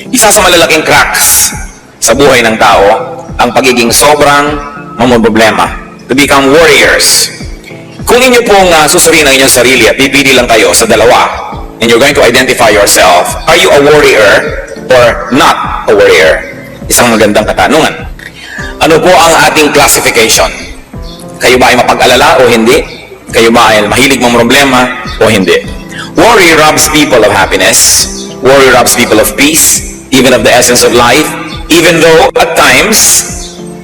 Isa sa malalaking cracks sa buhay ng tao, ang pagiging sobrang mamomroblema. To become warriors. Kung inyo pong susuriin ang inyong sarili at pipili lang kayo sa dalawa, and you're going to identify yourself, are you a warrior or not a warrior? Isang magandang katanungan. Ano po ang ating classification? Kayo ba ay mapag-alala o hindi? Kayo ba ay mahilig mong problema o hindi? Worry robs people of happiness. Worry robs people of peace, even of the essence of life, even though at times,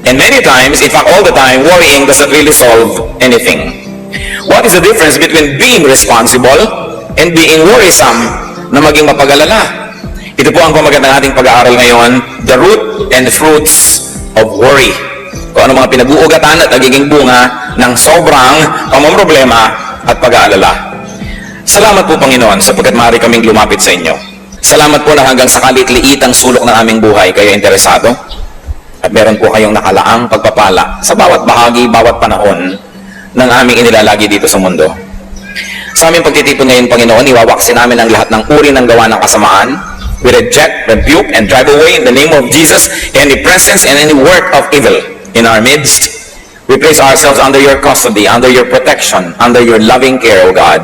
and many times, in fact all the time, worrying doesn't really solve anything. What is the difference between being responsible and being worrisome na maging mapag-alala? Ito po ang pamagat ng ating pag-aaral ngayon, the root and fruits of worry. Kung ano mga pinag-uugatan at nagiging bunga ng sobrang pamamroblema at pag-aalala. Salamat po Panginoon sapagkat maaari kaming lumapit sa inyo. Salamat po na hanggang sa kalit-liit ang sulok ng aming buhay kayo interesado. At meron po kayong nakalaang pagpapala sa bawat bahagi, bawat panahon ng aming inilalagi dito sa mundo. Sa aming pagtitipon ngayon, Panginoon, iwawaksin namin ang lahat ng uri ng gawa ng kasamaan. We reject, rebuke, and drive away in the name of Jesus any presence and any work of evil in our midst. We place ourselves under your custody, under your protection, under your loving care, O God.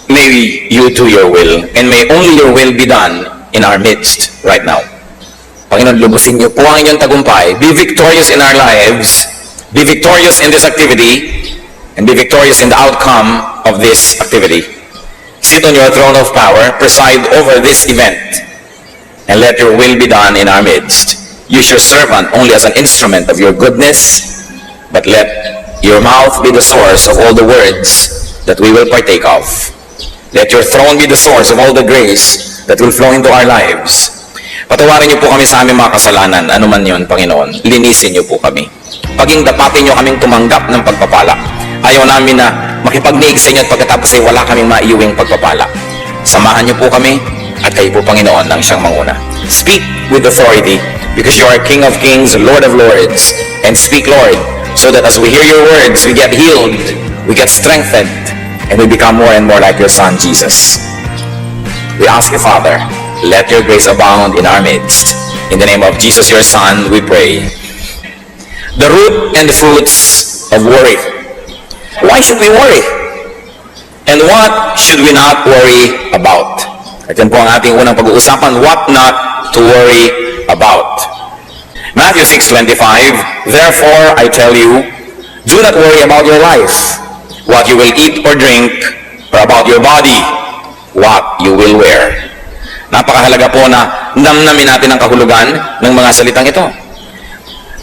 May you do your will, and may only your will be done in our midst right now. Panginoon, lubusin niyo po ang inyong tagumpay. Be victorious in our lives. Be victorious in this activity, and be victorious in the outcome of this activity. Sit on your throne of power, preside over this event, and let your will be done in our midst. Use your servant only as an instrument of your goodness, but let your mouth be the source of all the words that we will partake of. Let your throne be the source of all the grace that will flow into our lives. Patawarin niyo po kami sa aming mga kasalanan, ano man yun, Panginoon. Linisin niyo po kami. Paging dapatin niyo kaming tumanggap ng pagpapala. Ayaw namin na makipagniig sa inyo at pagkatapos ay wala kaming maiuwing pagpapala. Samahan niyo po kami at kayo po, Panginoon, ang siyang manguna. Speak with authority because you are King of Kings, Lord of Lords. And speak, Lord, so that as we hear your words, we get healed, we get strengthened, and we become more and more like your Son, Jesus. We ask you, Father, let your grace abound in our midst. In the name of Jesus, your Son, we pray. The root and the fruits of worry. Why should we worry? And what should we not worry about? At yan po ang ating unang pag-uusapan, what not to worry about. Matthew 6:25, therefore I tell you, do not worry about your life, what you will eat or drink, or about your body, what you will wear. Napakahalaga po na namnamin natin ang kahulugan ng mga salitang ito.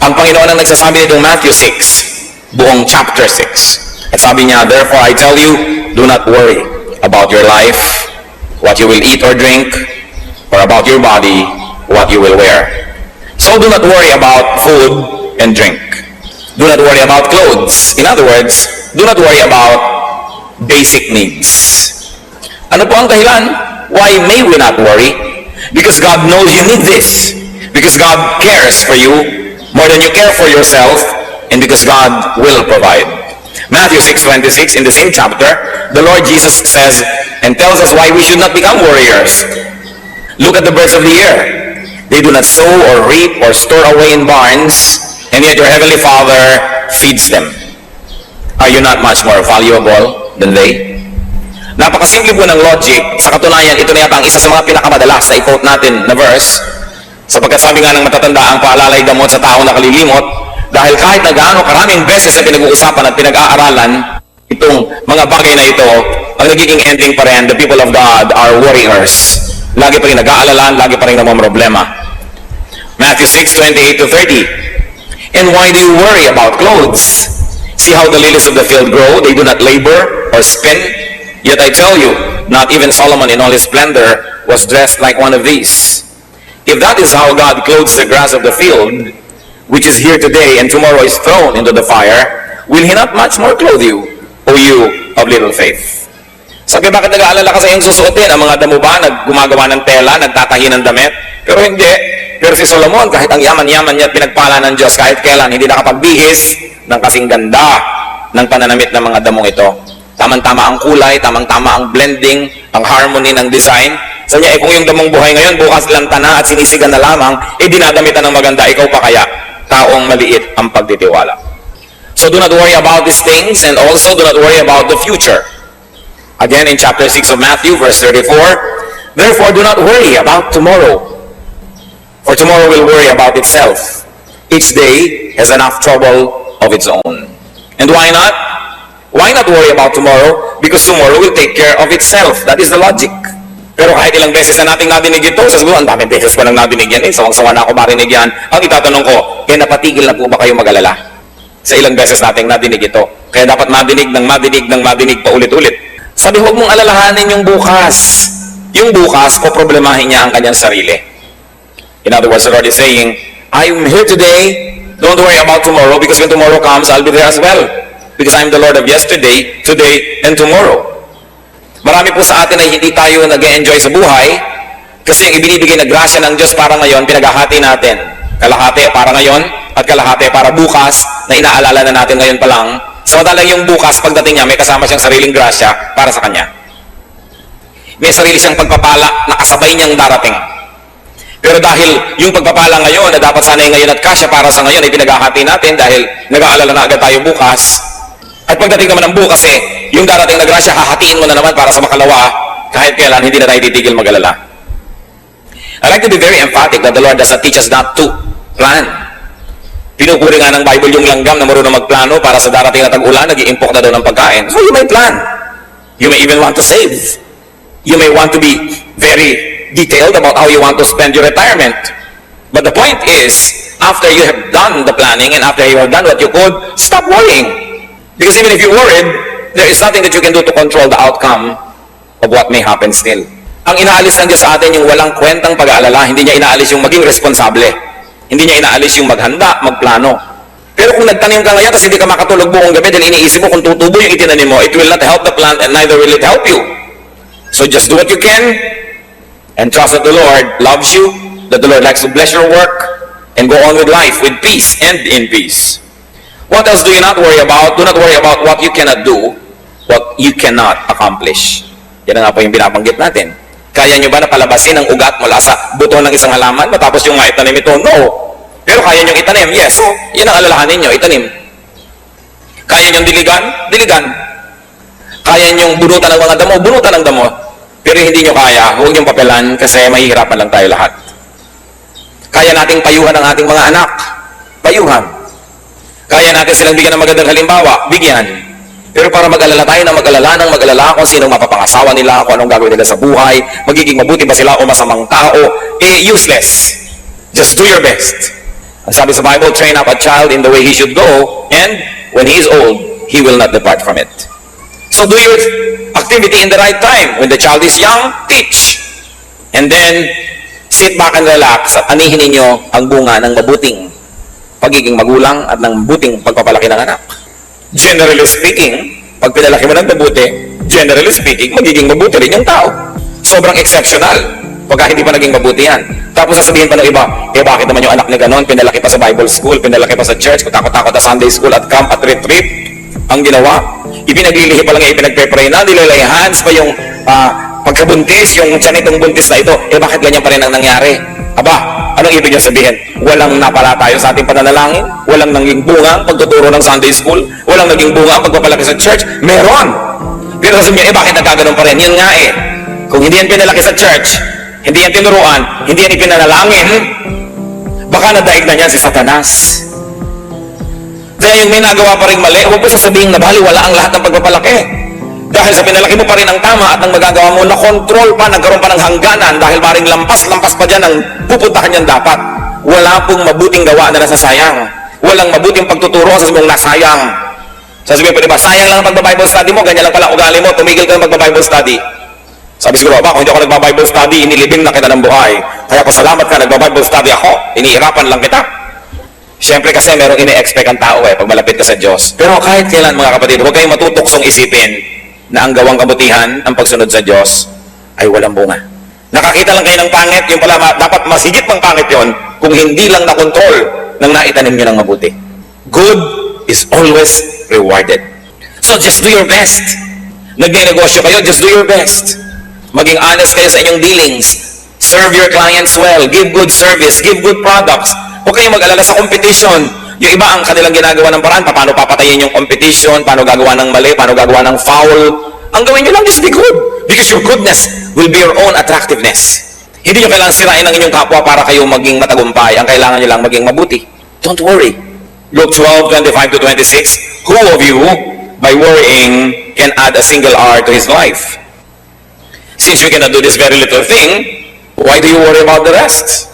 Ang Panginoon ang nagsasabi nitong Matthew 6, buong chapter 6. At sabi niya, therefore I tell you, do not worry about your life, what you will eat or drink, or about your body, what you will wear. So do not worry about food and drink. Do not worry about clothes. In other words, do not worry about basic needs. Ano po ang dahilan? Why may we not worry? Because God knows you need this. Because God cares for you more than you care for yourself, and because God will provide. Matthew 6:26, in the same chapter, the Lord Jesus says and tells us why we should not become warriors. Look at the birds of the air. They do not sow or reap or store away in barns, and yet your heavenly Father feeds them. Are you not much more valuable than they? Napakasimple po ng logic. Sa katunayan, ito na yata ang isa sa mga pinakamadalas na i-quote natin na verse, sapagkat sabi nga ng matatanda, ang paalalay gamot sa taong nakalilimot. Dahil kahit na gaano karaming beses na pinag-uusapan at pinag-aaralan itong mga bagay na ito, ang nagiging ending pa rin, the people of God are warriors. Lagi pa rin nag-aalala, lagi pa rin namamroblema. Matthew 6:28-30. And why do you worry about clothes? See how the lilies of the field grow, they do not labor or spin. Yet I tell you, not even Solomon in all his splendor was dressed like one of these. If that is how God clothes the grass of the field, which is here today and tomorrow is thrown into the fire, will He not much more clothe you, O you of little faith? Sabi, bakit nag-aalala ka sa iyong susuotin? Ang mga damo ba gumagawa ng tela, nagtatahi ng damit? Pero hindi. Pero si Solomon, kahit ang yaman-yaman niya at pinagpala ng Diyos, kahit kailan, hindi nakapagbihis ng kasing ganda ng pananamit ng mga damong ito. Tamang-tama ang kulay, tamang-tama ang blending, ang harmony ng design. Sabi niya, kung yung damong buhay ngayon, bukas lanta na at sinisigan na lamang, dinadamitan ng maganda, ikaw pa kaya, taong maliit ang pagtitiwala. So do not worry about these things, and also do not worry about the future. Again, in chapter 6 of Matthew, verse 34, therefore do not worry about tomorrow, for tomorrow will worry about itself. Each day has enough trouble of its own. And why not? Why not worry about tomorrow? Because tomorrow will take care of itself. That is the logic. Pero kahit ilang beses na nating nadinig ito, sasabihin, ang daming beses ko nang nadinig yan, sawang-sawa na ako marinig yan. Ang itatanong ko, napatigil na po ba kayo mag-alala? Sa ilang beses nating nadinig ito. Kaya dapat madinig pa ulit-ulit. Sabi, huwag mong alalahanin yung bukas. Yung bukas, poproblemahin niya ang kanyang sarili. In other words, the Lord is saying, I'm here today, don't worry about tomorrow, because when tomorrow comes, I'll be there as well. Because I'm the Lord of yesterday, today, and tomorrow. Marami po sa atin ay hindi tayo nag-enjoy sa buhay kasi yung ibinibigay na grasya ng Diyos para ngayon, pinaghahati natin. Kalahati para ngayon at kalahati para bukas na inaalala na natin ngayon pa lang. Samantalang yung bukas, pagdating niya, may kasama siyang sariling grasya para sa Kanya. May sarili siyang pagpapala na kasabay niyang darating. Pero dahil yung pagpapala ngayon na dapat sanay ngayon at kasya para sa ngayon ay pinaghahati natin dahil nag-aalala na agad tayo bukas. At pagdating naman ng bukas yung darating na grasya, hahatiin mo na naman para sa makalawa, kahit kailan hindi na tayo titigil mag-alala. I like to be very emphatic that the Lord does not teach us not to plan. Pinupuri nga ng Bible yung langgam na marunong magplano para sa darating na tag-ulan, nag-iimpok na daw ng pagkain. So you may plan. You may even want to save. You may want to be very detailed about how you want to spend your retirement. But the point is, after you have done the planning and after you have done what you could, stop worrying. Because even if you're worried, there is nothing that you can do to control the outcome of what may happen still. Ang inaalis ng Diyos sa atin yung walang kwentang pag-aalala, hindi niya inaalis yung maging responsable. Hindi niya inaalis yung maghanda, magplano. Pero kung nagtanim ka ngayon kasi hindi ka makatulog buong gabi dahil iniisip mo kung tutubo yung itinanim mo, it will not help the plant and neither will it help you. So just do what you can and trust that the Lord loves you, that the Lord likes to bless your work, and go on with life with peace and in peace. What else do you not worry about? Do not worry about what you cannot do, what you cannot accomplish. Yan na nga po yung binabanggit natin. Kaya nyo ba na palabasin ang ugat mula sa buto ng isang halaman matapos yung nga itanim ito? No. Pero kaya nyo itanim? Yes. So, yun ang alalahanin nyo, itanim. Kaya nyo diligan? Diligan. Kaya nyo bunutan ng mga damo? Bunutan ng damo. Pero hindi nyo kaya, huwag nyo papelan kasi mahihirapan lang tayo lahat. Kaya nating payuhan ang ating mga anak? Payuhan. Kaya natin silang bigyan ng magandang halimbawa? Bigyan. Pero para mag-alala tayo na mag-alala kung sinong mapapangasawa nila, kung anong gagawin nila sa buhay, magiging mabuti ba sila o masamang tao, useless. Just do your best. Ang sabi sa Bible, train up a child in the way he should go, and when he is old, he will not depart from it. So do your activity in the right time. When the child is young, teach. And then, sit back and relax at anihin ninyo ang bunga ng mabuting pagiging magulang at ng mabuting pagpapalaki ng anak. Generally speaking, pag pinalaki mo ng mabuti, generally speaking, magiging mabuti rin yung tao. Sobrang exceptional pagka hindi pa naging mabuti yan. Tapos sasabihin pa ng iba, bakit naman yung anak niya ganon? Pinalaki pa sa Bible school, pinalaki pa sa church, takot-takot na Sunday school at camp at retreat. Ang ginawa, ipinaglilihi pa lang niya, ipinagpe-pray na, nilalay hands pa yung pagkabuntis, yung tiyan itong buntis na ito, bakit ganyan pa rin ang nangyari? Aba, anong ibig niya sabihin? Walang napala tayo sa ating pananalangin? Walang naging bunga ang pagtuturo ng Sunday school? Walang naging bunga ang pagpapalaki sa church? Meron! Pero sasabihin niya, bakit nagkaganon pa rin? Yun nga Kung hindi yan pinalaki sa church, hindi yan tinuruan, hindi yan ipinanalangin, baka nadaig na niyan si Satanas. Kaya yung may nagawa pa rin mali, huwag po sasabihin na baliwala ang lahat ng pagpapalaki. Dahil sa pinalaki mo pa rin ang tama at ang magagawa mo, na-control pa, nagkaroon pa ng hangganan dahil maring lampas pa dyan ang pupuntahan niyan dapat. Wala pong mabuting gawa na nasasayang. Walang mabuting pagtuturo sa mong nasayang. Sasabihin po, diba, sayang lang ang pagbabible study mo, ganyan lang pala ugali mo, tumigil ka ng pagbabible study. Sabi siguro, kung hindi ako nagbabible study, inilibing na kita ng buhay. Kaya pasalamat ka, nagbabible study ako, iniirapan lang kita. Siyempre kasi merong ini-expect ang tao pag malapit ka sa Diyos. Pero kahit kailan mga kapatid, huwag kayong matutuksong isipin na ang gawang kabutihan, ang pagsunod sa Diyos, ay walang bunga. Nakakita lang kayo ng pangit, yung pala dapat mas higit pang pangit yon kung hindi lang na-control ng naitanim nyo ng mabuti. Good is always rewarded. So just do your best. Nagnenegosyo kayo, just do your best. Maging honest kayo sa inyong dealings. Serve your clients well. Give good service. Give good products. Huwag kayong mag-alala sa competition. Yung iba ang kanilang ginagawa ng paraan, paano papatayin yung competition, paano gagawa ng mali, paano gagawa ng foul. Ang gawin nyo lang is be good. Because your goodness will be your own attractiveness. Hindi nyo kailangan sirain ang inyong kapwa para kayo maging matagumpay. Ang kailangan nyo lang maging mabuti. Don't worry. Luke 12:25-26, who of you, by worrying, can add a single hour to his life? Since we cannot do this very little thing, why do you worry about the rest?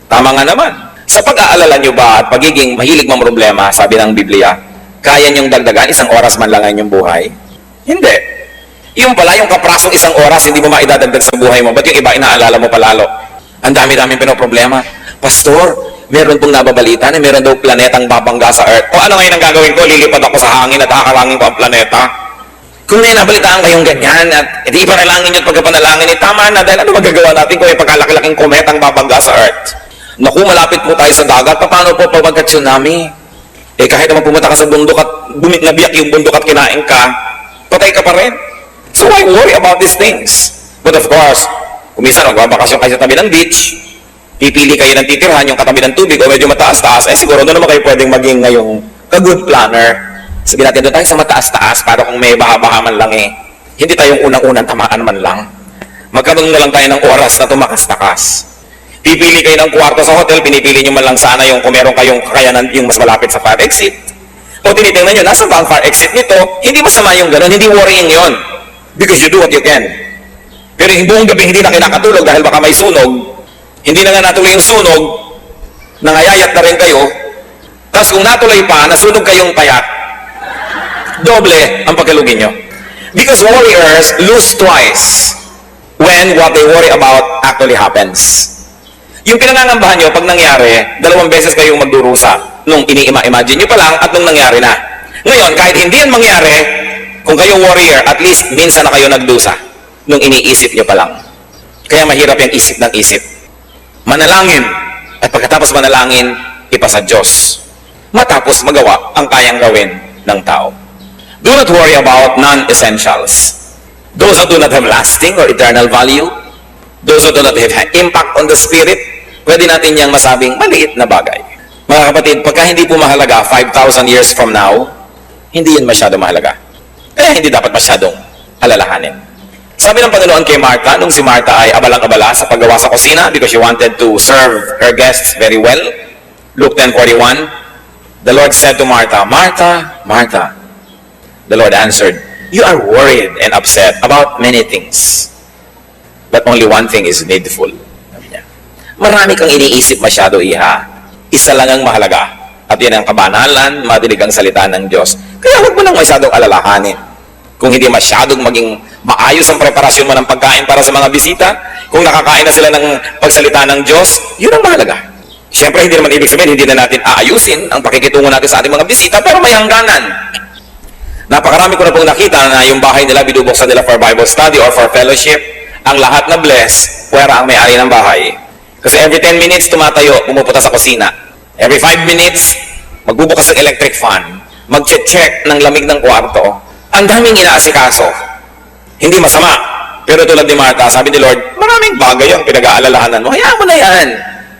Tama nga naman. Sa pag-aalala nyo ba at pagiging mahilig mang problema, sabi ng Biblia, kaya nyong dagdagan isang oras man lang ang inyong buhay? Hindi. Yung pala, yung kaprasong isang oras, hindi mo maidadagdag sa buhay mo. Ba't yung iba inaalala mo palalo? Ang dami-daming pinoproblema. Pastor, meron pong nababalita na meron daw planetang babangga sa Earth. O ano ngayon ang gagawin ko? Lilipad ako sa hangin at hakarangin ko ang planeta? Kung may nabalitaan kayong ganyan at hindi ipanalangin nyo at pagkapanalangin, tama na dahil ano magagawa natin kung may pagkalaki-laking kometang babangga sa Earth? Naku, malapit po tayo sa dagat. Paano po pag magka-tsunami? Kahit naman pumunta ka sa bundok at nabiyak yung bundok at kinain ka, patay ka pa rin. So why worry about these things? But of course, kung minsan magbabakasyon kayo sa tabi ng beach, pipili kayo ng titirhan yung katabi ng tubig o medyo mataas-taas, siguro doon naman kayo pwedeng maging ngayong ka-good planner. Sabihin natin, doon tayo sa mataas-taas para kung may baha-baha man lang hindi tayong unang-unang tamaan man lang. Magkaroon na lang tayo ng oras na tumakas-takas. Pipili kayo ng kwarto sa hotel, pinipili nyo man lang sana yung kung meron kayong kakayanan yung mas malapit sa fire exit. O tinitingnan nyo, nasa ba ang fire exit nito? Hindi masama yung gano'n, hindi worrying yon. Because you do what you can. Pero yung buong gabi hindi na kinakatulog dahil baka may sunog, hindi na nga natuloy yung sunog, nangayayat na rin kayo, tapos kung natuloy pa, nasunog kayong payak, doble ang pagkalugin nyo. Because warriors lose twice when what they worry about actually happens. Yung pinangangambahan nyo, pag nangyari, 2 beses kayong magdurusa. Nung ini-imagine nyo pa lang at nung nangyari na. Ngayon, kahit hindi yan mangyari, kung kayong warrior, at least minsan na kayo nagdusa. Nung iniisip nyo pa lang. Kaya mahirap yung isip ng isip. Manalangin. At pagkatapos manalangin, ipasa Diyos. Matapos magawa ang kayang gawin ng tao. Do not worry about non-essentials. Those that do not have lasting or eternal value, those that do not have impact on the spirit, pwede natin niyang masabing maliit na bagay. Mga kapatid, pagka hindi po mahalaga 5,000 years from now, hindi yan masyado mahalaga. Kaya hindi dapat masyadong alalahanin. Sabi ng Panginoon kay Martha, nung si Martha ay abalang-abala sa paggawa sa kusina because she wanted to serve her guests very well, Luke 10:41, the Lord said to Martha, Martha, Martha, the Lord answered, you are worried and upset about many things, but only one thing is needful. Sabi niya, marami kang iniisip masyado, iha. Isa lang ang mahalaga. At yan ang kabanalan, madilig ang salita ng Diyos. Kaya huwag mo nang masyadong alalahanin. Kung hindi masyadong maging maayos ang preparasyon mo ng pagkain para sa mga bisita, kung nakakain na sila ng pagsalita ng Diyos, yun ang mahalaga. Siyempre, hindi naman ibig sabihin, hindi na natin aayusin ang pakikitungo natin sa ating mga bisita, pero may hangganan. Napakarami ko na pong nakita na yung bahay nila, binubuksan nila for Bible study or for fellowship. Ang lahat na bless, puwera ang may-ari ng bahay. Kasi every 10 minutes tumatayo, pumupunta sa kusina. Every 5 minutes, magbubukas ng electric fan. Mag-check ng lamig ng kwarto. Ang daming inaasikaso. Hindi masama. Pero tulad ni Martha, sabi ni Lord, maraming bagay ang pinag-aalalahanan mo. Hayaan mo na yan.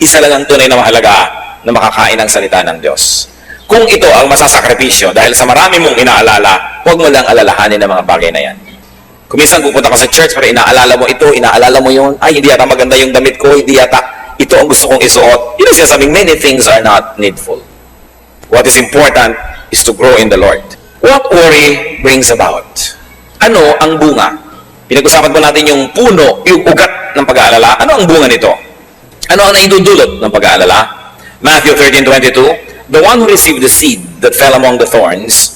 Isa lang ang tunay na mahalaga na makakain ng salita ng Diyos. Kung ito ang masasakripisyo dahil sa marami mong inaalala, huwag mo lang alalahanin ang mga bagay na yan. Kung minsan pupunta ka sa church pero inaalala mo ito, inaalala mo yun, ay hindi yata maganda yung damit ko, hindi yata ito ang gusto kong isuot. Yun ang sinasabing, many things are not needful. What is important is to grow in the Lord. What worry brings about? Ano ang bunga? Pinag-usapan po natin yung puno, yung ugat ng pag-aalala. Ano ang bunga nito? Ano ang naidudulot ng pag-aalala? Matthew 13:22, the one who received the seed that fell among the thorns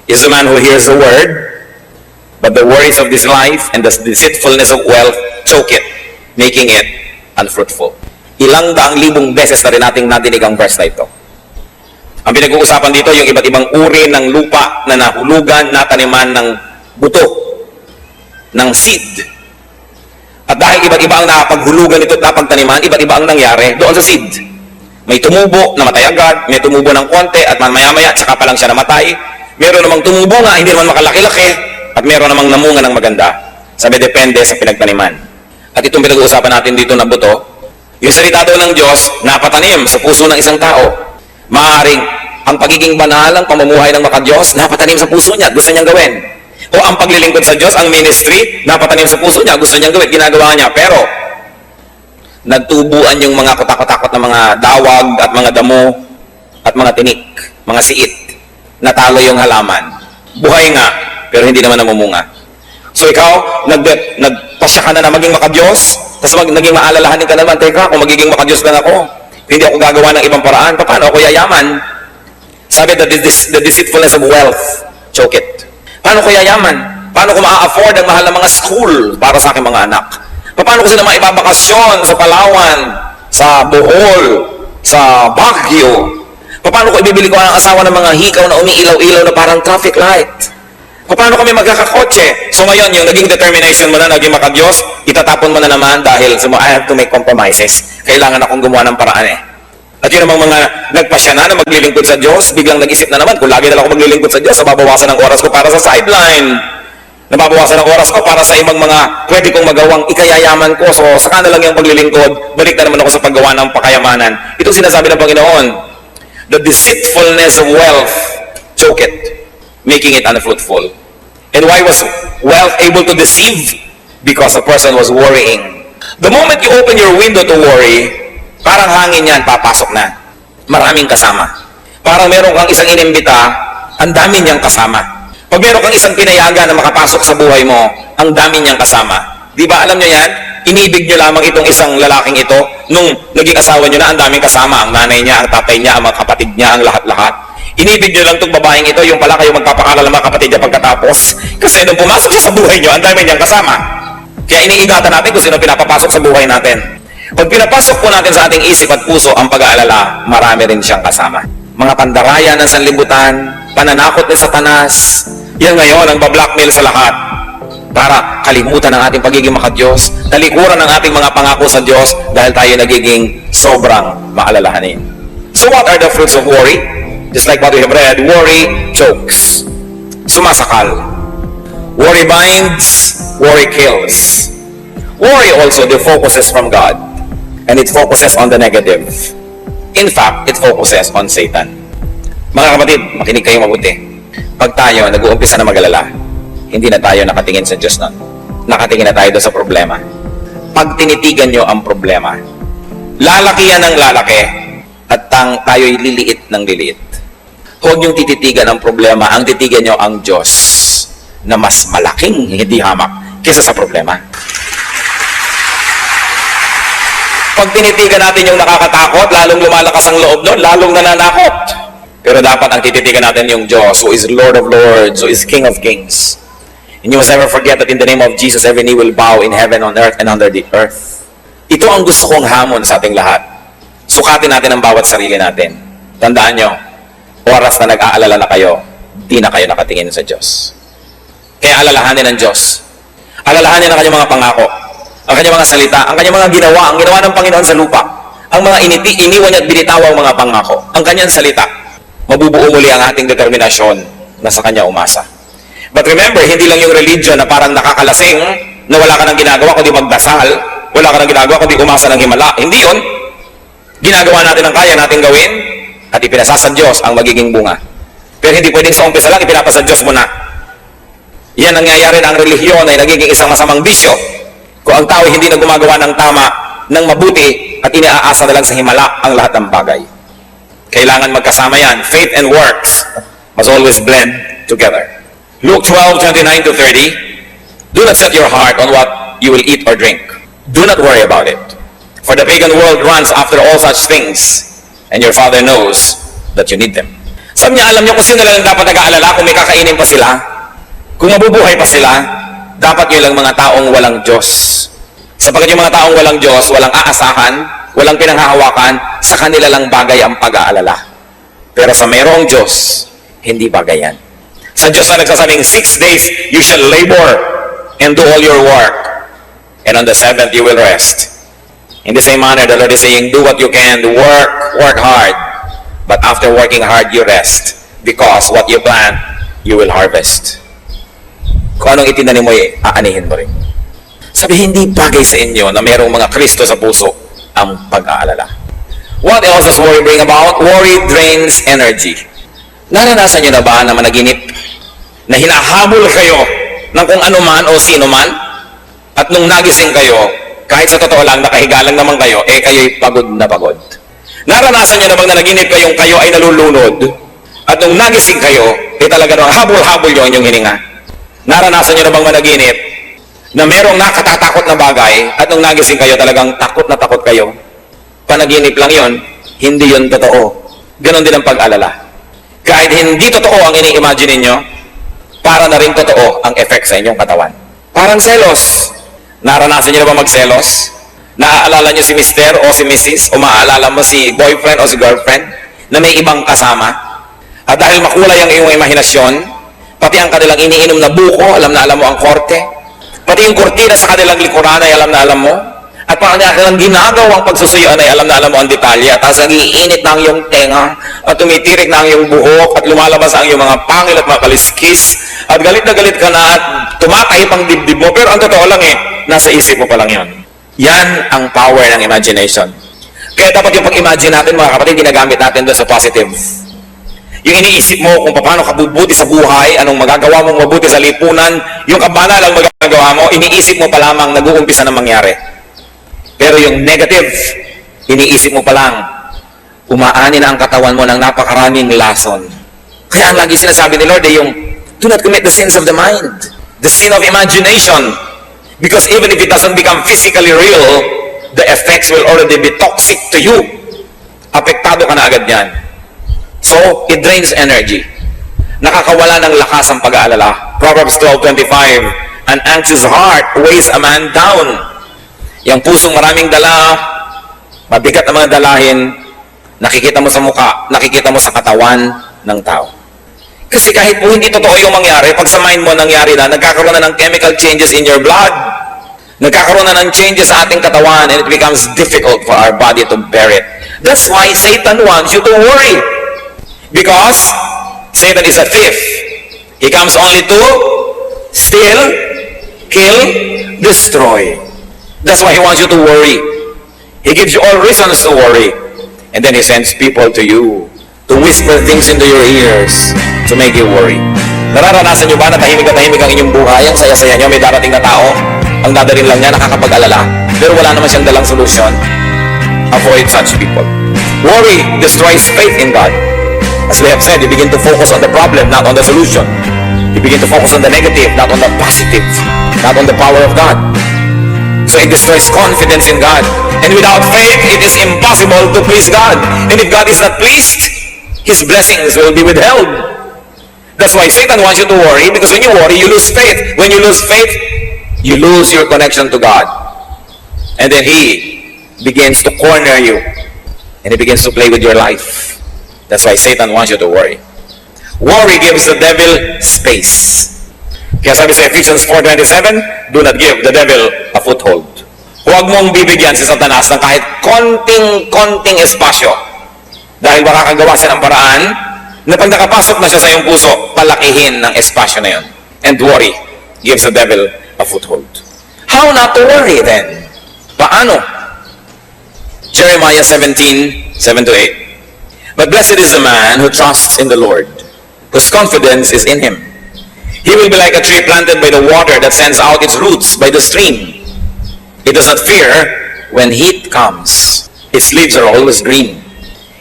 is the man who hears the word, but the worries of this life and the deceitfulness of wealth choke it, making it unfruitful. Ilang daang libong beses na rin nating nadinig ang verse na ito. Ang pinag-uusapan dito, yung iba't ibang uri ng lupa na nahulugan, nataniman ng buto, ng seed. At dahil iba't iba ang napaghulugan ito at napagtaniman, iba't iba ang nangyari doon sa seed. May tumubo, namatay agad, may tumubo ng konti, at maya-maya, tsaka pa lang siya namatay. Meron namang tumubo nga, hindi naman makalaki-laki, at meron namang namunga ng maganda. Sabi, depende sa pinagtaniman. At itong pinag-uusapan natin dito na buto, yung salita daw ng Diyos, napatanim sa puso ng isang tao. Maaaring ang pagiging banal, ang pamumuhay ng makadiyos, napatanim sa puso niya, gusto niyang gawin. O ang paglilingkod sa Diyos, ang ministry, napatanim sa puso niya, gusto niyang gawin, ginagawa niya. Pero, nagtubuan yung mga kutakot-takot na mga dawag at mga damo at mga tinik, mga siit. Natalo yung halaman. Buhay nga, pero hindi naman namumunga. So ikaw, nagpasya ka na maging makadiyos, tapos naging maalalahanin ka naman, teka, kung magiging makadiyos lang ako, hindi ako gagawa ng ibang paraan, paano ako yayaman? Sabi, the deceitfulness of wealth, choke it. Paano ko yayaman? Paano ko ma-afford ang mahal na mga school para sa aking mga anak? Paano ko sila maibabakasyon sa Palawan, sa Bohol, sa Baguio? Paano ko ibibili ko ang asawa ng mga hikaw na umiilaw-ilaw na parang traffic light? Paano kami magkakakotse? So ngayon, yung naging determination mo na, naging makadiyos, itatapon mo na naman dahil I have to make compromises. Kailangan akong gumawa ng paraan eh. At yun namang mga nagpasya na maglilingkod sa Diyos, biglang nag-isip na naman, kung lagi na lang ako maglilingkod sa Diyos, nababawasan ang oras ko para sa sideline. Nababawasan ang oras ko para sa ibang mga pwede kong magawang ikayayaman ko. So saka na lang yung paglilingkod, balik na naman ako sa paggawa ng pakayamanan. Itong sinasabi ng Panginoon, the deceitfulness of wealth, choke it, making it unfruitful. And why was wealth able to deceive? Because the person was worrying. The moment you open your window to worry, parang hangin yan, papasok na. Maraming kasama. Parang meron kang isang inimbita, ang dami niyang kasama. Pag meron kang isang pinayagan na makapasok sa buhay mo, ang dami niyang kasama. Di ba alam niyo yan? Inibig niyo lamang itong isang lalaking ito, nung naging asawa niyo na, ang daming kasama. Ang nanay niya, ang tatay niya, ang mga kapatid niya, ang lahat-lahat. Inibig nyo lang itong babaeng ito, yung pala kayo magpapakala ng mga kapatid niya pagkatapos. Kasi nung pumasok siya sa buhay nyo, ang dami niyang kasama. Kaya iniingatan natin kung sino pinapapasok sa buhay natin. Pag pinapasok po natin sa ating isip at puso ang pag-aalala, marami rin siyang kasama. Mga pandaraya ng sanlibutan, pananakot ni Satanas, yan ngayon ang bablockmail sa lahat. Para kalimutan ang ating pagiging makadiyos, talikuran ang ating mga pangako sa Diyos dahil tayo nagiging sobrang maalalahanin. So what are the fruits of worry? Just like what we have read, worry chokes. Sumasakal. Worry binds, worry kills. Worry also defocuses from God. And it focuses on the negative. In fact, it focuses on Satan. Mga kapatid, makinig kayo mabuti. Pag tayo nag-uumpisa na mag-alala, hindi na tayo nakatingin sa Diyos nun. Nakatingin na tayo doon sa problema. Pag tinitigan nyo ang problema, lalaki yan ng lalaki at tayo'y liliit ng liliit. Huwag niyong tititigan ang problema, ang titigan niyo ang Diyos na mas malaking hindi hamak kaysa sa problema. Pag tinitigan natin yung nakakatakot, lalong lumalakas ang loob nun, lalong nananakot. Pero dapat ang tititigan natin yung Diyos, who is Lord of Lords, who is King of Kings. And you must never forget that in the name of Jesus, every knee will bow in heaven, on earth, and under the earth. Ito ang gusto kong hamon sa ating lahat. Sukatin natin ang bawat sarili natin. Tandaan nyo, oras na nag-aalala na kayo, di na kayo nakatingin sa Diyos. Kaya alalahanin ng Diyos. Alalahanin ang kanyang mga pangako, ang kanyang mga salita, ang kanyang mga ginawa, ang ginawa ng Panginoon sa lupa, ang mga iniwan niya at binitawang mga pangako, ang kanyang salita. Mabubuo muli ang ating determinasyon na sa kanya umasa. But remember, hindi lang yung religion na parang nakakalasing, na wala ka nang ginagawa kundi magdasal, wala ka nang ginagawa kundi umasa ng himala. Hindi yun. Ginagawa natin ang kaya natin gawin, at ipinasa sa Diyos ang magiging bunga. Pero hindi pwedeng sa umpisa lang, ipinapasa sa Diyos mo na. Yan ang nangyayari na ang relihiyon ay nagiging isang masamang bisyo. Kung ang tao hindi na gumagawa ng tama, ng mabuti, at iniaasa na lang sa himala ang lahat ng bagay. Kailangan magkasama yan. Faith and works must always blend together. Luke 12:29-30, do not set your heart on what you will eat or drink. Do not worry about it. For the pagan world runs after all such things, and your Father knows that you need them. Sabi niya, alam niyo kung sino lang dapat nag-aalala kung may kakainin pa sila, kung mabubuhay pa sila, dapat yun lang mga taong walang Diyos. Sapagkat yung mga taong walang Diyos, walang aasahan, walang pinanghahawakan, sa kanila lang bagay ang pag-aalala. Pero sa mayroong Diyos, hindi bagay yan. Sa Diyos na nagsasabing, 6 days you shall labor and do all your work, and on the 7th you will rest. In the same manner, the Lord is saying, do what you can, work hard. But after working hard, you rest. Because what you plant, you will harvest. Kung anong itinanim mo, aanihin mo rin. Sabi, hindi bagay sa inyo na mayroong mga Kristo sa puso ang pag-aalala. What else does worry bring about? Worry drains energy. Naranasan niyo na ba na managinip na hinahabol kayo ng kung ano man o sino man? At nung nagising kayo, kahit sa totoo lang, nakahiga lang naman kayo, kayo'y pagod na pagod. Naranasan niyo na bang nanaginip kayong kayo ay nalulunod? At nung nagising kayo, talaga nung habol-habol yung inyong hininga. Naranasan niyo na bang managinip na merong nakatatakot na bagay at nung nagising kayo talagang takot na takot kayo? Panaginip lang yon, hindi yon totoo. Ganon din ang pag-alala. Kahit hindi totoo ang ini-imagine ninyo, para na rin totoo ang effect sa inyong katawan. Parang selos. Naranasan niyo na ba magselos? Naaalala niyo si Mr. o si Mrs. o maaalala mo si boyfriend o si girlfriend na may ibang kasama? At dahil makulay ang iyong imahinasyon, pati ang kanilang iniinom na buko, alam na alam mo ang korte, pati yung kortina sa kanilang likuran ay alam na alam mo, at parang kanilang ginagawang pagsusuyuan ay alam na alam mo ang detalye, at tapos nagiinit na ang iyong tenga, at tumitirik na ang iyong buhok, at lumalabas ang iyong mga pangil at mga kaliskis, at galit na galit ka na, at tumatahip ang dibdib mo, pero ang totoo lang nasa isip mo pa lang yon. Yan ang power ng imagination. Kaya dapat yung pag-imagine natin, mga kapatid, ginagamit natin doon sa positive. Yung iniisip mo kung paano ka bubuti sa buhay, anong magagawa mong mabuti sa lipunan, yung kabana lang magagawa mo, iniisip mo pa lamang nag-uumpisa na mangyari. Pero yung negative, iniisip mo pa lang, umaani na ang katawan mo ng napakaraming lason. Kaya ang lagi sinasabi ni Lord yung, do not commit the sins of the mind, the sin of imagination. Because even if it doesn't become physically real, the effects will already be toxic to you. Apektado ka na agad yan. So, it drains energy. Nakakawala ng lakas ang pag-aalala. Proverbs 12:25, an anxious heart weighs a man down. Yung pusong maraming dala, mabigat na mga dalahin, nakikita mo sa mukha, nakikita mo sa katawan ng tao. Kasi kahit po hindi totoo yung mangyari, pag sa mind mo nangyari na, nagkakaroon na ng chemical changes in your blood, nagkakaroon na ng changes sa ating katawan, and it becomes difficult for our body to bear it. That's why Satan wants you to worry. Because Satan is a thief. He comes only to steal, kill, destroy. That's why he wants you to worry. He gives you all reasons to worry. And then he sends people to you to whisper things into your ears to make you worry. Nararanasan nyo ba na tahimik ang inyong buhay? Ang saya-saya nyo, may darating na tao, ang dadarin lang niya, nakakapag-alala, pero wala naman siyang dalang solusyon. Avoid such people. Worry destroys faith in God. As we have said, you begin to focus on the problem, not on the solution. You begin to focus on the negative, not on the positive, not on the power of God. So it destroys confidence in God. And without faith, it is impossible to please God. And if God is not pleased, His blessings will be withheld. That's why Satan wants you to worry, because when you worry, you lose faith. When you lose faith, you lose your connection to God. And then he begins to corner you. And he begins to play with your life. That's why Satan wants you to worry. Worry gives the devil space. Kaya sabi sa Ephesians 4:27, do not give the devil a foothold. Huwag mong bibigyan si Satanas ng kahit konting espasyo. Dahil makakagawa siya ng paraan na pag nakapasok na siya sa iyong puso, palakihin ng espasyo na yun. And worry gives the devil a foothold. How not to worry then? Paano? Jeremiah 17:7-8. But blessed is the man who trusts in the Lord, whose confidence is in Him. He will be like a tree planted by the water that sends out its roots by the stream. It does not fear when heat comes. Its leaves are always green.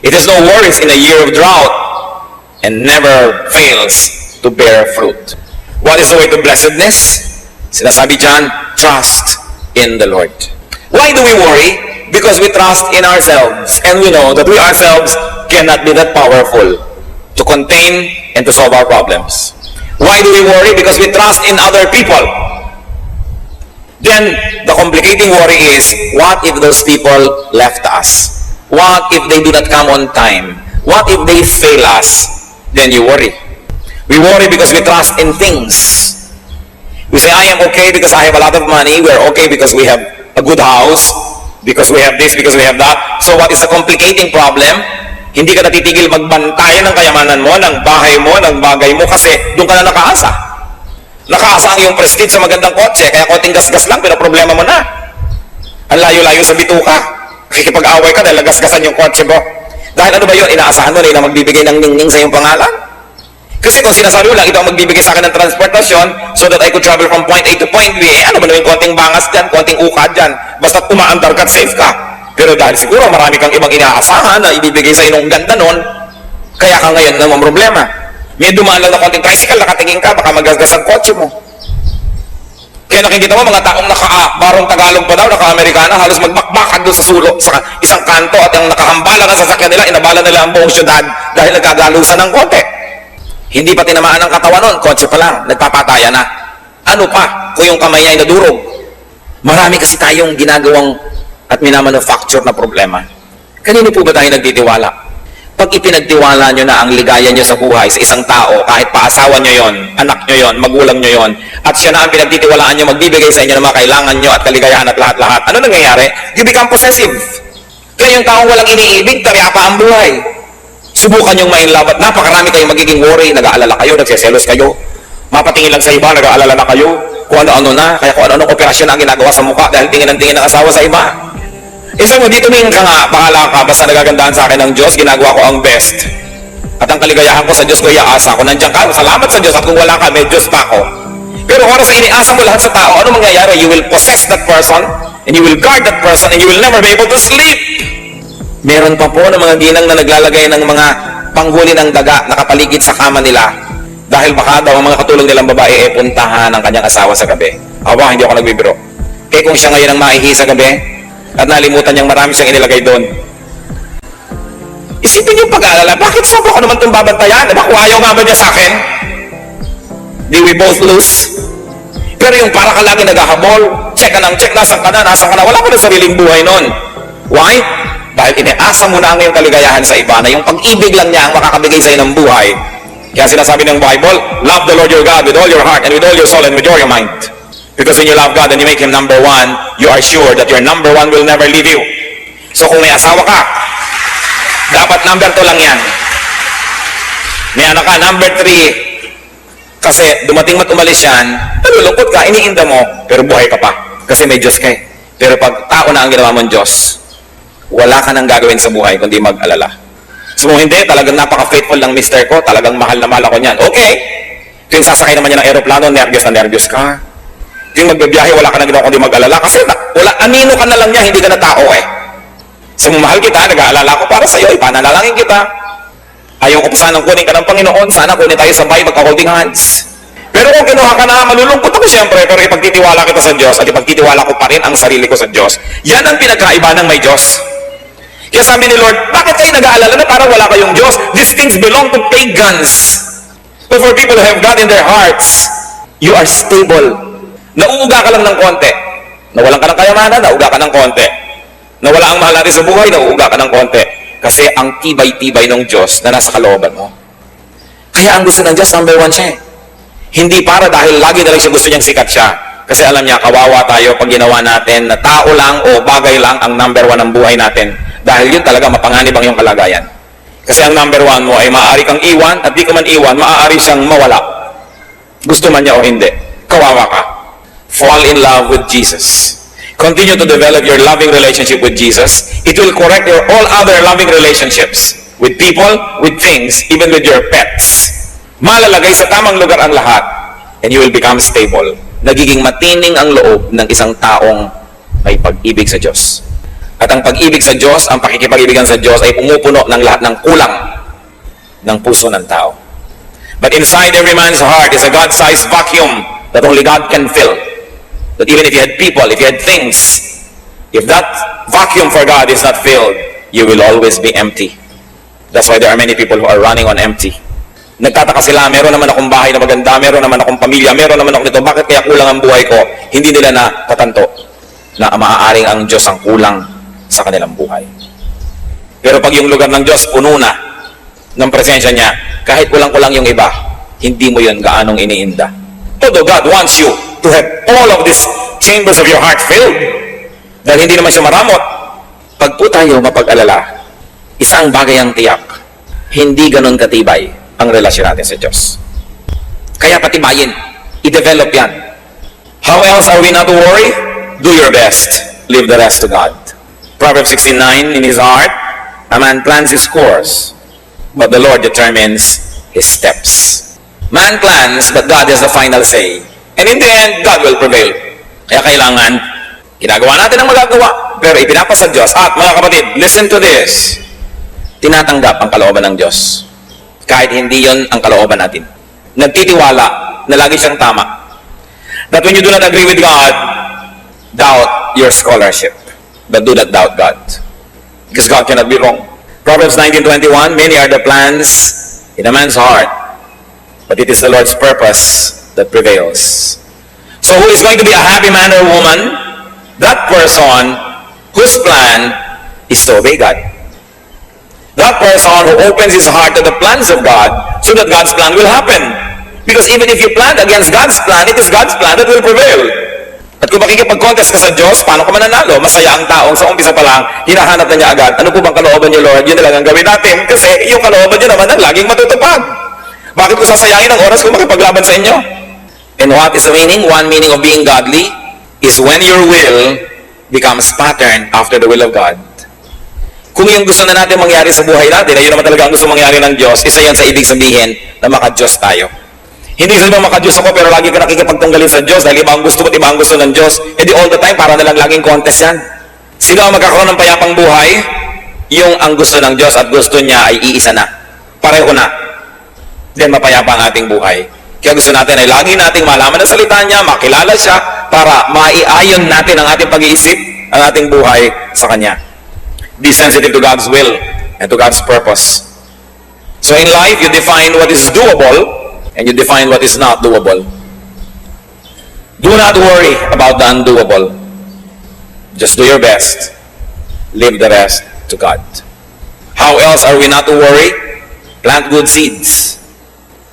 It has no worries in a year of drought and never fails to bear fruit. What is the way to blessedness? Sinasabi dyan, trust in the Lord. Why do we worry? Because we trust in ourselves, and we know that we ourselves cannot be that powerful to contain and to solve our problems. Why do we worry? Because we trust in other people. Then, the complicating worry is, what if those people left us? What if they do not come on time? What if they fail us? Then you worry. We worry because we trust in things. We say, I am okay because I have a lot of money. We are okay because we have a good house, because we have this, because we have that. So what is the complicating problem? Hindi ka natitigil magbantayan ng kayamanan mo, ng bahay mo, ng bagay mo, kasi doon ka na nakaasa. Nakaasa ang iyong prestige sa magandang kotse, kaya konting gasgas lang, pero problema mo na. Ang layo-layo sa bituka. Kikipag-away ka dahil nagasgasan yung kotse mo. Dahil ano ba yun? Inaasahan mo na yun ang magbibigay ng ningning sa iyong pangalan? Kasi kung sinasabi mo lang, ito ang magbibigay sa akin ng transportasyon so that I could travel from point A to point B, ano ba naman konting bangas dyan, konting ukad dyan, basta umaandar ka at safe ka. Pero dahil siguro marami kang ibang inaasahan na ibibigay sa inong ganda nun, kaya ka ngayon naman problema. May dumaan lang na konting tricycle, nakatingin ka, baka magasgas ang kotse mo. Kaya nakikita mo mga taong barong Tagalog pa daw, naka-Amerikana, halos magbakbakad doon sa sulok, sa isang kanto, at ang nakahambala ng sasakyan nila, inabala nila ang buong syudad dahil nagkagalusan ng konti. Hindi pa tinamaan ang katawan nun, kotse pa lang, nagpapataya na. Ano pa kung yung kamay niya ay nadurog? Marami kasi tayong ginagawang at minamanufacture na problema. Kanino po ba tayo nagtitiwala? Pag ipinagtiwala nyo na ang ligaya nyo sa buhay sa isang tao, kahit pa asawa nyo yon, anak nyo yon, magulang nyo yon, at siya na ang pinagtitiwalaan nyo, magbibigay sa inyo ng mga kailangan nyo at kaligayahan at lahat-lahat, ano nangyayari? You become possessive. Kaya yung taong walang iniibig, taryapa ang buhay. Subukan yung ma-in love at napakarami kayong magiging worry, nag-aalala kayo, nagseselos kayo, mapatingin lang sa iba, nag-aalala na kayo, kung ano-ano na, kaya kung ano-anong operasyon na ang ginagawa sa mukha dahil tingin ng tingin ng asawa sa iba. Isa mo, dito tumingin ka nga, bahala ka, basta nagagandahan sa akin ng Diyos, ginagawa ko ang best. At ang kaligayahan ko sa Diyos ko, iaasa ko, nandiyan ka, salamat sa Diyos, at kung wala ka, may Diyos pa ako. Pero oras na iniasa mo lahat sa tao, ano mangyayari? You will possess that person, and you will guard that person, and you will never be able to sleep. Meron pa po ng mga ginang na naglalagay ng mga panghuli ng daga nakapaligid sa kama nila dahil baka daw ang mga katulong nilang babae puntahan ng kanyang asawa sa gabi. Aba, hindi ako nagbibiro. Kaya kung siya ngayon ang maihi sa gabi at nalimutan niyang marami siyang inilagay doon, isipin niyo pag-aalala, bakit sobra ko naman itong babantayan? Diba, kung ayaw nga ba niya sa akin? Di we both lose? Pero yung para ka lagi naghahabol, check ka ng check, nasan ka na, wala ka na sariling buhay nun. Why? Dahil iniasa mo na ang iyong kaligayahan sa iba na yung pag-ibig lang niya ang makakabigay sa iyo ng buhay. Kaya sinasabi ng Bible, love the Lord your God with all your heart and with all your soul and with all your mind. Because when you love God and you make Him number one, you are sure that your number one will never leave you. So kung may asawa ka, dapat number 2 lang yan. May anak ka, number 3. Kasi dumating mat umalis yan, nalulungkot ka, iniinda mo, pero buhay ka pa. Kasi may Diyos ka eh. Pero pag tao na ang ginawa mong Diyos, wala ka nang gagawin sa buhay kundi mag-alala. So hindi, talagang napaka-faithful ng mister ko, talagang mahal na mahal ako niyan. Okay. Kung sasakay naman niya ng aeroplano, nervyos na nervyos ka. Kung magbibiyahe, wala ka nang ginawa kundi mag-alala. Kasi wala, anino ka na lang niya, hindi ka na tao eh. So mahal kita, nag-aalala ko para sa iyo, ipananalangin kita. Ayaw ko pa sanang kunin ka ng Panginoon, sana kunin tayo sabay, magka-holding hands. Pero kung kinuha ka na, malulungkot ako siyempre, pero ipagtitiwala kita sa Diyos at ipagtitiwala ko pa rin ang sarili ko sa Diyos. Yan ang pinagkaiba ng may Diyos. Kaya sabi ni Lord, bakit kayo nag-aalala na parang wala kayong Diyos? These things belong to pagans. But for people who have God in their hearts, you are stable. Nauuga ka lang ng konti. Nawalan ka ng kayamanan, nauuga ka ng konti. Nawala ang mahal natin sa buhay, nauuga ka ng konti. Kasi ang tibay-tibay ng Diyos na nasa kalooban mo. Kaya ang gusto ng Diyos, number 1 siya eh. Hindi para dahil lagi na lang siya gusto niyang sikat siya. Kasi alam niya, kawawa tayo pag ginawa natin na tao lang o bagay lang ang number 1 ng buhay natin. Dahil yun talaga mapanganib ang iyong kalagayan. Kasi ang number 1 mo ay maaari kang iwan at di ka man iwan, maaari siyang mawala. Gusto man niya o hindi. Kawawa ka. Fall in love with Jesus. Continue to develop your loving relationship with Jesus. It will correct your all other loving relationships. With people, with things, even with your pets. Malalagay sa tamang lugar ang lahat. And you will become stable. Nagiging matining ang loob ng isang taong may pag-ibig sa Diyos. At ang pag-ibig sa Diyos, ang pakikipag-ibigan sa Diyos ay pumupuno ng lahat ng kulang ng puso ng tao. But inside every man's heart is a God-sized vacuum that only God can fill. That even if you had people, if you had things, if that vacuum for God is not filled, you will always be empty. That's why there are many people who are running on empty. Nagtataka sila, meron naman akong bahay na maganda, meron naman akong pamilya, meron naman ako nito, bakit kaya kulang ang buhay ko? Hindi nila na tatanto na maaaring ang Diyos ang kulang sa kanilang buhay. Pero pag yung lugar ng Diyos puno na ng presensya niya, kahit kulang-kulang yung iba, hindi mo yun gaanong iniinda. Although God wants you to have all of these chambers of your heart filled, dahil hindi naman siya maramot. Pag po tayo mapag-alala, isang bagay ang tiyak, hindi ganon katibay ang relasyon natin sa Diyos. Kaya patibayin. I-develop yan. How else are we not to worry? Do your best. Leave the rest to God. Proverbs 16:9, in his heart, a man plans his course, but the Lord determines his steps. Man plans, but God has the final say. And in the end, God will prevail. Kaya kailangan, ginagawa natin ang magagawa, pero ipinapasa Diyos. At mga kapatid, listen to this. Tinatanggap ang kalooban ng Diyos. Kahit hindi yon ang kalooban natin. Nagtitiwala na lagi siyang tama. That when you do not agree with God, doubt your scholarship. But do not doubt God. Because God cannot be wrong. Proverbs 19:21, many are the plans in a man's heart, but it is the Lord's purpose that prevails. So who is going to be a happy man or woman? That person whose plan is to obey God. That person who opens his heart to the plans of God so that God's plan will happen. Because even if you plan against God's plan, it is God's plan that will prevail. At kung makikipag-contest ka sa Diyos, paano ka mananalo? Masaya ang taong sa umpisa pa lang, hinahanap na niya agad. Ano po bang kalooban niyo, Lord? Yun na lang ang gawin natin. Kasi yung kalooban niyo naman ang laging matutupad. Bakit ko sasayangin ang oras kung makipaglaban sa inyo? And what is the meaning? One meaning of being godly is when your will becomes patterned after the will of God. Kung yung gusto na natin mangyari sa buhay natin, na yun naman talaga ang gusto mangyari ng Diyos, isa yan sa ibig sabihin na maka-Diyos tayo. Hindi sa ibang maka-Diyos ako, pero lagi ka nakikipagtanggalin sa Diyos dahil iba ang gusto mo at iba ang gusto ng Diyos. E di all the time, para na lang laging contest yan. Sino ang magkakaroon ng payapang buhay? Yung ang gusto ng Diyos at gusto niya ay iisa na. Pareho na. Then mapayapa ang ating buhay. Kaya gusto natin ay lagi nating malaman ang salita niya, makilala siya, para maiayon natin ang ating pag-iisip, ang ating buhay sa Kanya. Be sensitive to God's will and to God's purpose. So in life, you define what is doable and you define what is not doable. Do not worry about the undoable. Just do your best. Leave the rest to God. How else are we not to worry? Plant good seeds.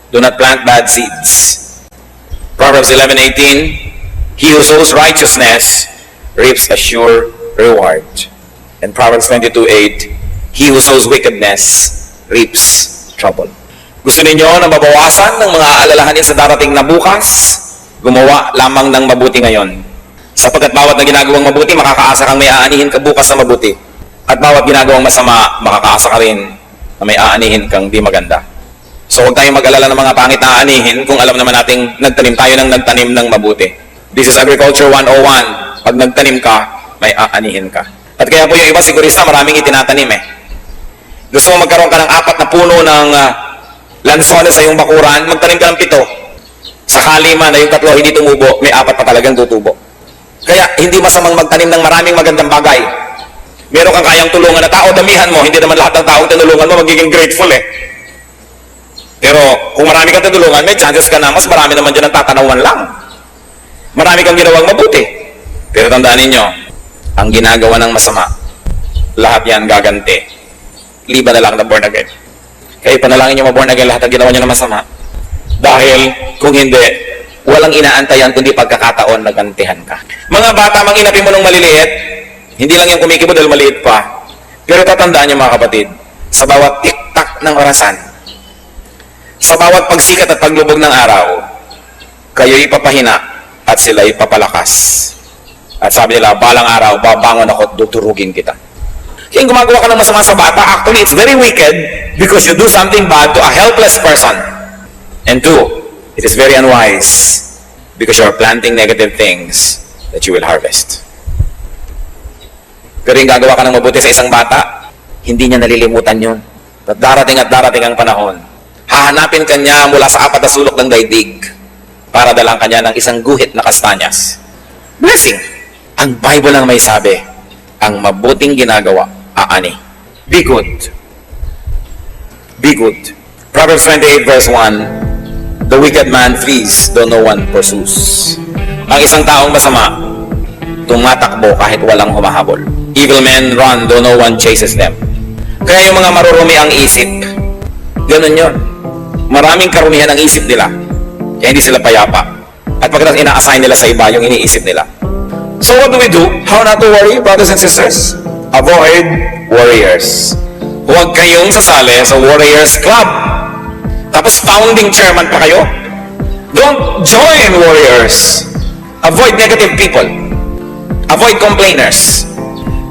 Do not plant bad seeds. Proverbs 11:18, he who sows righteousness reaps a sure reward. And Proverbs 22:8, he who sows wickedness reaps trouble. Gusto ninyo na mabawasan ng mga aalalahanin sa darating na bukas? Gumawa lamang ng mabuti ngayon. Sapagkat bawat na ginagawang mabuti, makakaasa kang may aanihin ka bukas na mabuti. At bawat ginagawang masama, makakaasa ka rin na may aanihin kang di maganda. So huwag tayong mag-alala ng mga pangit na aanihin kung alam naman nating nagtanim tayo ng nagtanim ng mabuti. This is Agriculture 101. Pag nagtanim ka, may aanihin ka. At kaya po yung iba sigurista, maraming itinatanim eh. Gusto mo magkaroon ka ng 4 na puno ng lansones sa iyong bakuran, magtanim ka ng 7. Sakali man na yung 3 hindi tumubo, may 4 pa talagang tutubo. Kaya hindi masamang magtanim ng maraming magandang bagay. Meron kang kayang tulungan na tao, damihan mo, hindi naman lahat ng taong tinulungan mo magiging grateful eh. Pero kung marami kang tinulungan, may chances ka na mas marami naman dyan ang tatanawan lang. Marami kang ginawang mabuti. Pero tandaan ninyo, ang ginagawa ng masama, lahat yan gaganti. Liba na lang na born again. Kaya panalangin nyo ma-born again lahat ang ginawa nyo na masama. Dahil kung hindi, walang inaantayan kundi pagkakataon na gantihan ka. Mga bata, manginapin mo ng maliliit, hindi lang yung kumikibo dahil maliit pa. Pero tatandaan nyo mga kapatid, sa bawat tiktak ng orasan, sa bawat pagsikat at paglubog ng araw, kayo'y papahina at sila'y papalakas. At sabi nila, balang araw, babangon ako at tuturugin kita. Kaya gumagawa ka ng masama sa bata, actually, it's very wicked because you do something bad to a helpless person. And 2, it is very unwise because you are planting negative things that you will harvest. Pero yung gagawa ka ng mabuti sa isang bata, hindi niya nalilimutan yun. At darating ang panahon. Hahanapin ka niya mula sa 4 na sulok ng daigdig para dalang ka niya ng isang guhit na kastanyas. Blessing! Ang Bible lang may sabi, ang mabuting ginagawa, aani. Be good. Be good. Proverbs 28 verse 1, the wicked man flees though no one pursues. Ang isang taong masama, tumatakbo kahit walang humahabol. Evil men run though no one chases them. Kaya yung mga marurumi ang isip, ganun yun. Maraming karumihan ang isip nila, kaya hindi sila payapa. At pagkatapos ina-assign nila sa iba yung iniisip nila. So what do we do? How not to worry, brothers and sisters? Avoid warriors. Huwag kayong sasali sa Warriors Club. Tapos founding chairman pa kayo. Don't join warriors. Avoid negative people. Avoid complainers.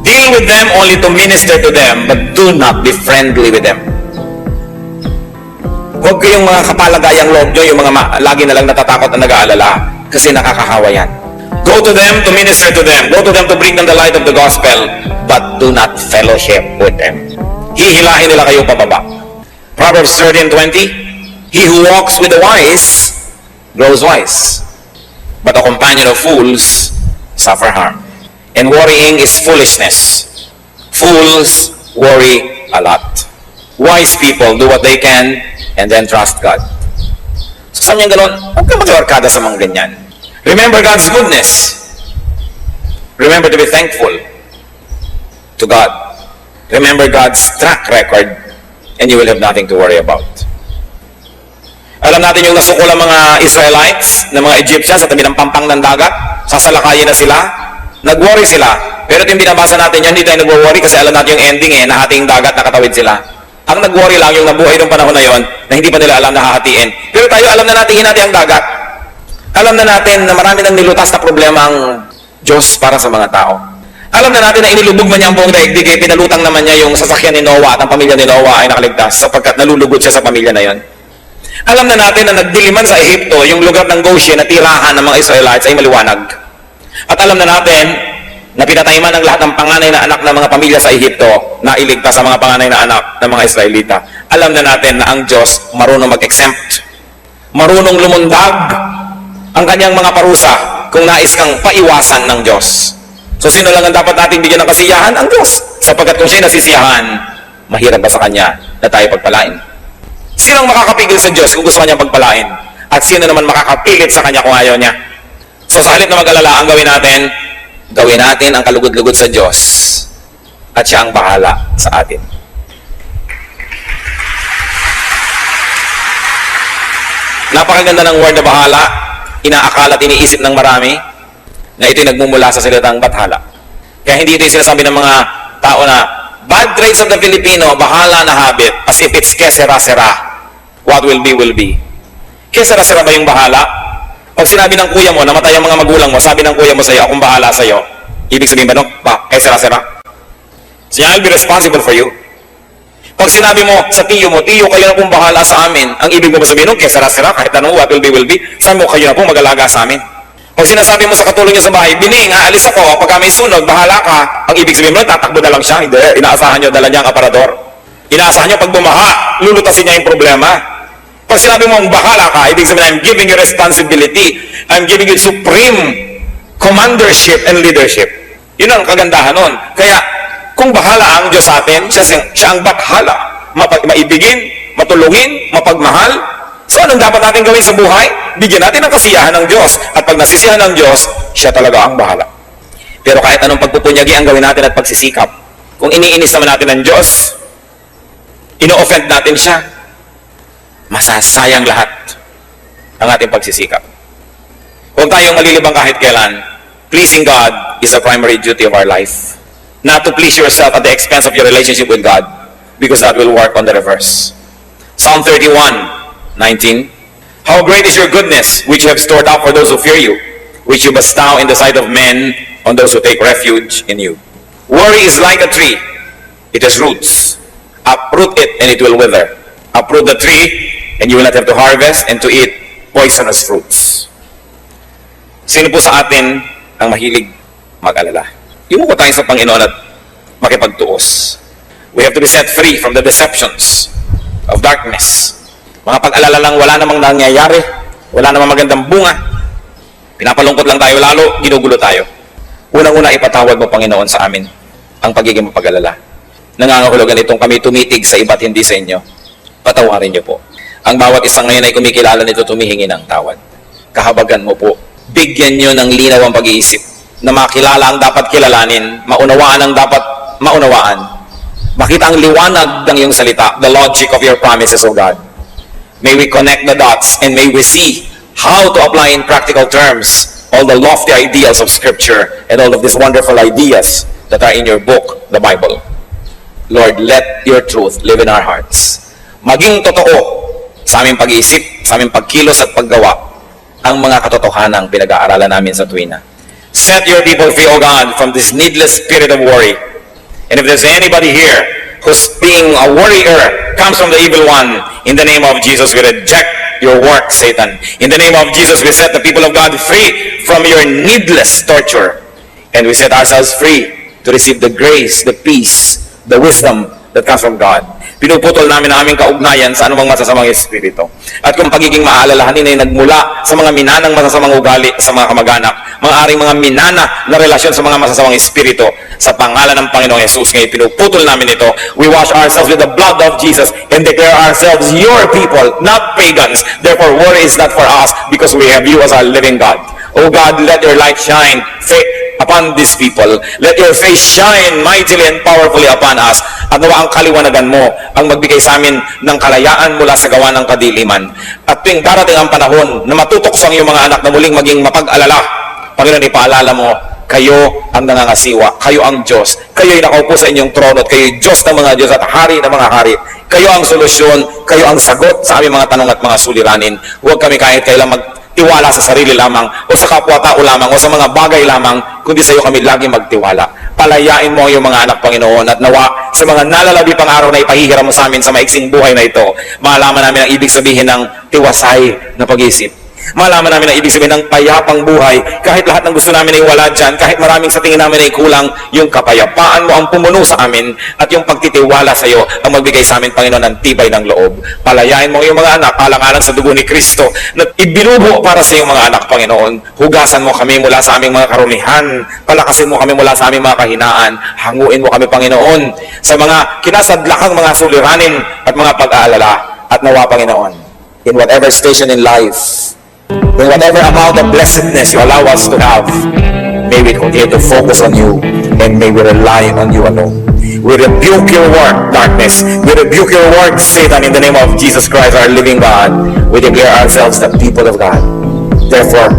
Deal with them only to minister to them, but do not be friendly with them. Huwag kayong mga kapalagayang loob nyo, yung mga lagi na lang natatakot na nag-aalala, kasi nakakahawa yan. Go to them to minister to them. Go to them to bring them the light of the gospel, but do not fellowship with them. Hihilahin nila kayo pababa. Proverbs 13:20, he who walks with the wise grows wise, but a companion of fools suffer harm. And worrying is foolishness. Fools worry a lot. Wise people do what they can and then trust God. So saan yung gano'n? Huwag kang mag-orkada sa mga ganyan. Remember God's goodness. Remember to be thankful to God. Remember God's track record and you will have nothing to worry about. Alam natin yung nasukol ang mga Israelites, ng mga Egyptians sa tabi ng pampang ng dagat, sasalakayin na sila, nag-worry sila. Pero yung binabasa natin yan, hindi tayo nag-worry kasi alam natin yung ending nahating dagat, nakatawid sila. Ang nag-worry lang yung nabuhay ng panahon na yon na hindi pa nila alam na hahatiin. Pero tayo, alam na natin hinati ang dagat. Alam na natin na marami nang nilutas na problema ang Diyos para sa mga tao. Alam na natin na inilubog man niya ang buong daigdig, pinalutang naman niya yung sasakyan ni Noah at ang pamilya ni Noah ay nakaligtas sapagkat nalulugod siya sa pamilya na yon. Alam na natin na nagdiliman sa Ehipto, yung lugar ng Goshen na tirahan ng mga Israelites ay maliwanag. At alam na natin na pinatay man ang lahat ng panganay na anak ng mga pamilya sa Ehipto na iligtas sa mga panganay na anak ng mga Israelita. Alam na natin na ang Diyos marunong mag-exempt, marunong lumundag ang kanyang mga parusa kung nais kang paiwasan ng Diyos. So sino lang ang dapat nating bigyan ng kasiyahan? Ang Diyos. Sapagkat kung siya'y nasisiyahan, mahirap ba sa Kanya na tayo pagpalain? Sino ang makakapigil sa Diyos kung gusto Kanyang pagpalain? At sino naman makakapilit sa Kanya kung ayaw Niya? So sa halip na mag-alala, ang gawin natin ang kalugod-lugod sa Diyos at Siya ang bahala sa atin. Napakaganda ng word na bahala. Inaakala at iniisip ng marami na ito'y nagmumula sa salitang bathala. Kaya hindi ito yung sinasabi ng mga tao na bad traits of the Filipino, bahala na habit, as if it's kesera-sera. What will be. Kesera-sera ba yung bahala? Pag sinabi ng kuya mo, namatay ang mga magulang mo, sabi ng kuya mo sa'yo, akong bahala sa'yo. Ibig sabihin ba, no? Kesera-sera. So, I'll be responsible for you. Pag sinabi mo sa tiyo mo, tiyo, kayo na pong bahala sa amin. Ang ibig mo ba sabihin, no? Kesera-sera, kahit anong what will be. Sabi mo, kayo na pong mag-alaga sa amin. Pag sinasabi mo sa katulong niya sa bahay, Bining, aalis ako, pagka may sunog, bahala ka. Ang ibig sabihin mo, tatakbo na lang siya. Hindi, inaasahan niyo, dala niya ang aparador. Inaasahan niyo, pag bumaha, lulutasin niya yung problema. Pag sinabi mo, bahala ka, ibig sabihin, I'm giving you responsibility. I'm giving you supreme commandership and leadership. Yun ang kagandahan nun. Kaya, kung bahala ang Diyos sa atin, siya ang bakhala. Maibigin, matulungin, mapagmahal. So, anong dapat natin gawin sa buhay? Bigyan natin ng kasiyahan ng Diyos. At pag nasisiyahan ng Diyos, siya talaga ang bahala. Pero kahit anong pagpupunyagi ang gawin natin at pagsisikap, kung iniinis naman natin ng Diyos, ino-offend natin siya, masasayang lahat ang ating pagsisikap. Huwag tayong malilibang kahit kailan. Pleasing God is the primary duty of our life. Not to please yourself at the expense of your relationship with God, because that will work on the reverse. Psalm 31:19. How great is your goodness, which you have stored up for those who fear you, which you bestow in the sight of men on those who take refuge in you. Worry is like a tree. It has roots. Uproot it and it will wither. Uproot the tree and you will not have to harvest and to eat poisonous fruits. Sino po sa atin ang mahilig mag-alala? Yumuko tayo sa Panginoon at makipagtuos. We have to be set free from the deceptions of darkness. Mga pag-alala lang, wala namang nangyayari, wala namang magandang bunga. Pinapalungkot lang tayo lalo, ginugulo tayo. Unang-una ipatawad mo, Panginoon, sa amin ang pagiging mapag-alala. Nangangahulugan itong kami tumitig sa iba't hindi sa inyo. Patawarin niyo po. Ang bawat isang ngayon ay kumikilala nito tumihingi ng tawad. Kahabagan mo po. Bigyan niyo ng linaw ang pag-iisip na makilala ang dapat kilalanin, maunawaan ang dapat maunawaan. Makita ang liwanag ng iyong salita, the logic of your promises, O God. May we connect the dots and may we see how to apply in practical terms all the lofty ideals of Scripture and all of these wonderful ideas that are in your book, the Bible. Lord, let your truth live in our hearts. Maging totoo sa aming pag-iisip, sa aming pagkilos at paggawa ang mga katotohanang pinag-aaralan namin sa tuwina. Set your people free, O God, from this needless spirit of worry. And if there's anybody here who's being a worrier, comes from the evil one, in the name of Jesus, we reject your work, Satan. In the name of Jesus, we set the people of God free from your needless torture. And we set ourselves free to receive the grace, the peace, the wisdom that comes from God. Pinuputol namin ang aming kaugnayan sa anumang masasamang espiritu. At kung pagiging maalalahanin ay nagmula sa mga minanang masasamang ugali sa mga kamag-anak, maaaring mga minana na relasyon sa mga masasamang espiritu, sa pangalan ng Panginoong Jesus, ngayon pinuputol namin ito. We wash ourselves with the blood of Jesus and declare ourselves your people, not pagans. Therefore, worry is not for us because we have you as our living God. O God, let your light shine upon these people. Let your face shine mightily and powerfully upon us. At nawa ang kaliwanagan mo ang magbigay sa amin ng kalayaan mula sa gawa ng kadiliman. At tuwing darating ang panahon na matutokso ang iyong mga anak na muling maging mapag-alala, Panginoon, ipaalala mo, kayo ang nangangasiwa, kayo ang Diyos, kayo'y nakaupo sa inyong trono at kayo'y Diyos ng mga Diyos at hari ng mga hari. Kayo ang solusyon, kayo ang sagot sa aming mga tanong at mga suliranin. Huwag kami kahit kailan magtiwala sa sarili lamang o sa kapwa-tao lamang o sa mga bagay lamang, kundi sa iyo kami lagi magtiwala. Palayain mo ang iyong mga anak, Panginoon, at nawa sa mga nalalabi pang araw na ipahihiram mo sa amin sa maiksing buhay na ito, malaman namin ang ibig sabihin ng tiwasay na pag-iisip. Malaman namin ang ibig sabihin ng payapang buhay. Kahit lahat ng gusto namin ay wala dyan, kahit maraming sa tingin namin ay kulang, yung kapayapaan mo ang pumuno sa amin at yung pagtitiwala sa iyo ang magbigay sa amin, Panginoon, ng tibay ng loob. Palayain mo ang iyong mga anak, alang-alang sa dugo ni Kristo na ibinubo para sa iyong mga anak, Panginoon. Hugasan mo kami mula sa aming mga karumihan. Palakasin mo kami mula sa aming mga kahinaan. Hanguin mo kami, Panginoon, sa mga kinasadlakang mga suliranin at mga pag-aalala. At nawa, Panginoon, in whatever station in life, in whatever amount of blessedness you allow us to have, may we continue to focus on you and may we rely on you alone. We rebuke your work, darkness. We rebuke your work, Satan, in the name of Jesus Christ, our living God. We declare ourselves the people of God. Therefore,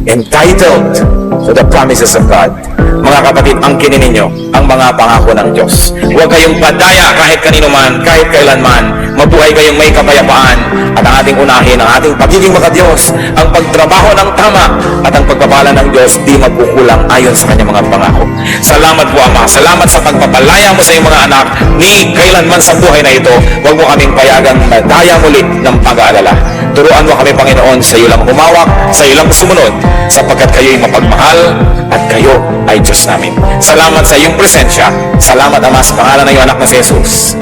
entitled to the promises of God. Mga kapatid, angkinin ninyo ang mga pangako ng Diyos. Huwag kayong padaya kahit kanino man, kahit kailanman. Mabuhay kayong may kapayapaan at ang ating unahin, ang ating pagiging makadiyos, ang pagtrabaho ng tama at ang pagpapala ng Diyos di magkukulang ayon sa kanyang mga pangako. Salamat po, Ama. Salamat sa pagpapalaya mo sa iyong mga anak ni kailanman sa buhay na ito. Huwag mo kaming payagang madaya muli ng pag-aalala. Turuan mo kami, Panginoon, sa iyo lang humawak, sa iyo lang sumunod, sapagkat kayo'y mapagmahal at kayo ay Diyos namin. Salamat sa iyong presensya. Salamat, Ama, sa pangalan ng iyong anak na si Jesus.